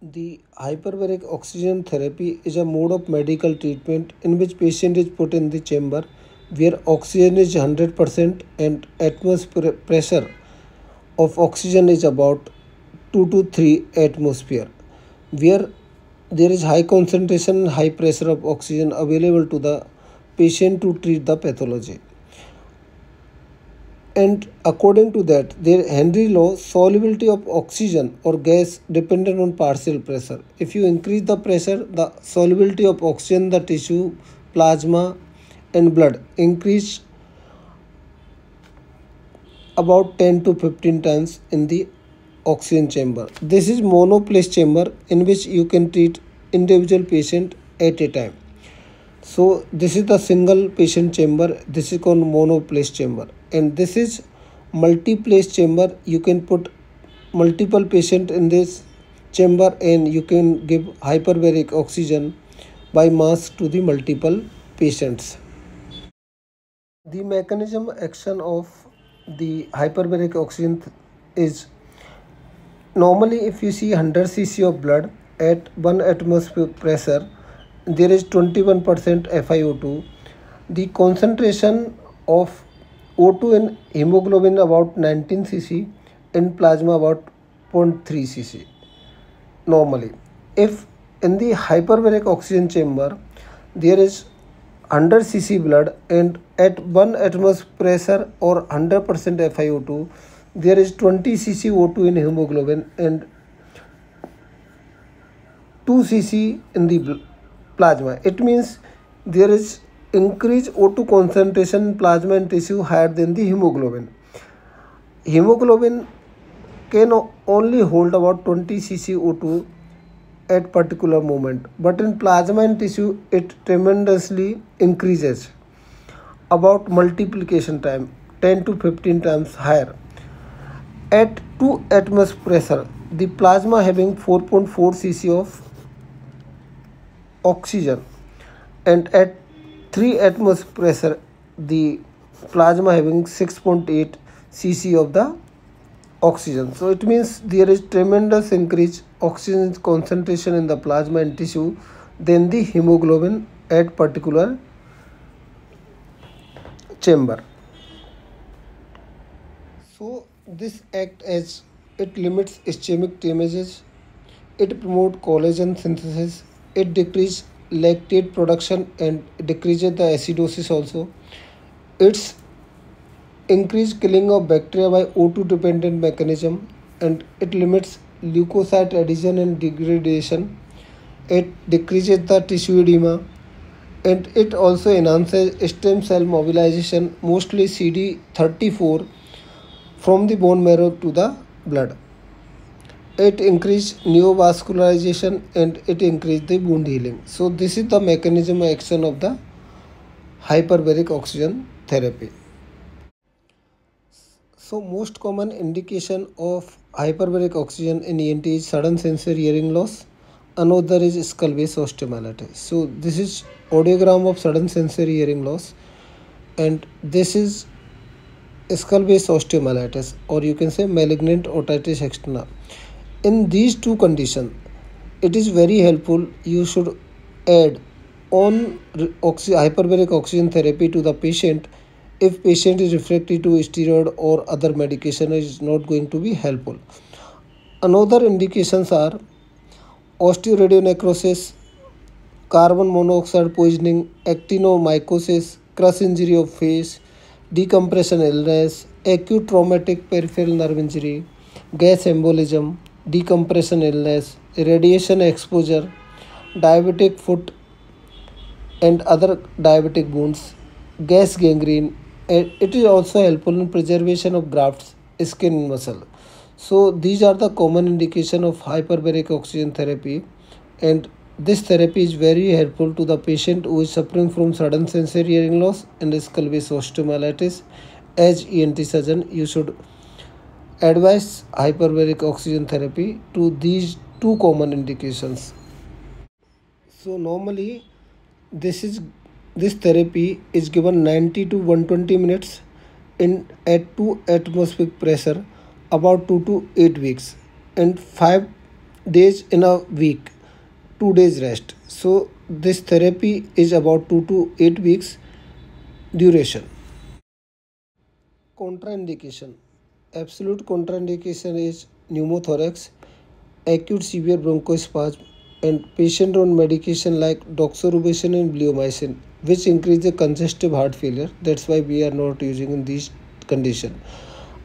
The hyperbaric oxygen therapy is a mode of medical treatment in which patient is put in the chamber where oxygen is 100% and atmosphere pressure of oxygen is about 2 to 3 atmosphere, where there is high concentration and high pressure of oxygen available to the patient to treat the pathology. And according to that, there Henry law, solubility of oxygen or gas dependent on partial pressure. If you increase the pressure, the solubility of oxygen, the tissue, plasma, and blood increase about 10 to 15 times in the oxygen chamber. This is monoplace chamber in which you can treat individual patient at a time. So this is the single patient chamber. This is called monoplace chamber, and this is multiplace chamber. You can put multiple patient in this chamber, and you can give hyperbaric oxygen by mask to the multiple patients. The mechanism action of the hyperbaric oxygen is normally if you see 100 cc of blood at 1 atmosphere pressure, there is 21% FiO2. The concentration of O2 in hemoglobin about 19 cc, in plasma about 0.3 cc normally. If in the hyperbaric oxygen chamber there is 100 cc blood and at 1 atmosphere pressure or 100% FiO2, there is 20 cc O2 in hemoglobin and 2 cc in the plasma. It means there is increased O2 concentration in plasma and tissue higher than the hemoglobin. Hemoglobin can only hold about 20 cc O2 at particular moment, but in plasma and tissue it tremendously increases about multiplication time 10 to 15 times higher. At 2 atmosphere pressure, the plasma having 4.4 cc of oxygen, and at 3 atmosphere pressure, the plasma having 6.8 cc of the oxygen. So it means there is tremendous increase oxygen concentration in the plasma and tissue than the hemoglobin at particular chamber. So this act as it limits ischemic damages, it promotes collagen synthesis, it decreases lactate production and decreases the acidosis also. It's increased killing of bacteria by O2 dependent mechanism, and it limits leukocyte adhesion and degradation. It decreases the tissue edema, and it also enhances stem cell mobilization, mostly CD34 from the bone marrow to the blood. It increases neovascularization and it increases the wound healing. So this is the mechanism action of the hyperbaric oxygen therapy. So most common indication of hyperbaric oxygen in ENT is sudden sensory hearing loss. Another is skull base osteomyelitis. So this is audiogram of sudden sensory hearing loss, and this is skull base osteomyelitis, or you can say malignant otitis externa. In these two conditions, it is very helpful. You should add on hyperbaric oxygen therapy to the patient. If patient is refractory to steroid or other medication, is not going to be helpful. Another indications are osteoradionecrosis, carbon monoxide poisoning, actinomycosis, crush injury of face, decompression illness, acute traumatic peripheral nerve injury, gas embolism, decompression illness, radiation exposure, diabetic foot and other diabetic wounds, gas gangrene. And it is also helpful in preservation of grafts, skin and muscle. So these are the common indication of hyperbaric oxygen therapy, and this therapy is very helpful to the patient who is suffering from sudden sensory hearing loss and skull base osteomyelitis. As ENT surgeon, you should advise hyperbaric oxygen therapy to these two common indications. So normally this therapy is given 90 to 120 minutes in at 2 atmospheric pressure, about 2 to 8 weeks, and 5 days in a week, 2 days rest. So this therapy is about 2 to 8 weeks duration. Contraindication. Absolute contraindication is pneumothorax, acute severe bronchospasm, and patient on medication like doxorubicin and bleomycin, which increase the congestive heart failure. That's why we are not using in these condition.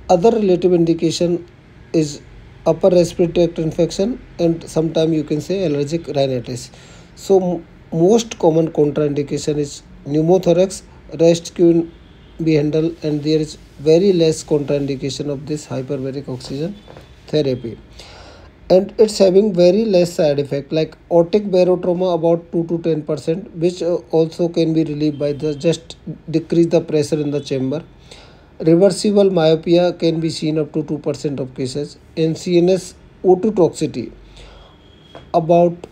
Other relative indication is upper respiratory tract infection and sometimes you can say allergic rhinitis. So most common contraindication is pneumothorax, rest can be handled, and there is very less contraindication of this hyperbaric oxygen therapy, and it's having very less side effect like aortic barotrauma about 2 to 10%, which also can be relieved by the just decrease the pressure in the chamber. Reversible myopia can be seen up to 2% of cases. In CNS O2 toxicity about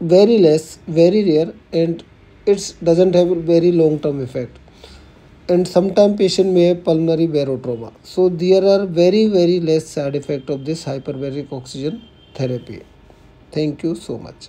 very less, very rare, and it doesn't have a very long term effect. And sometimes patient may have pulmonary barotrauma. So there are very less side effect of this hyperbaric oxygen therapy. Thank you so much.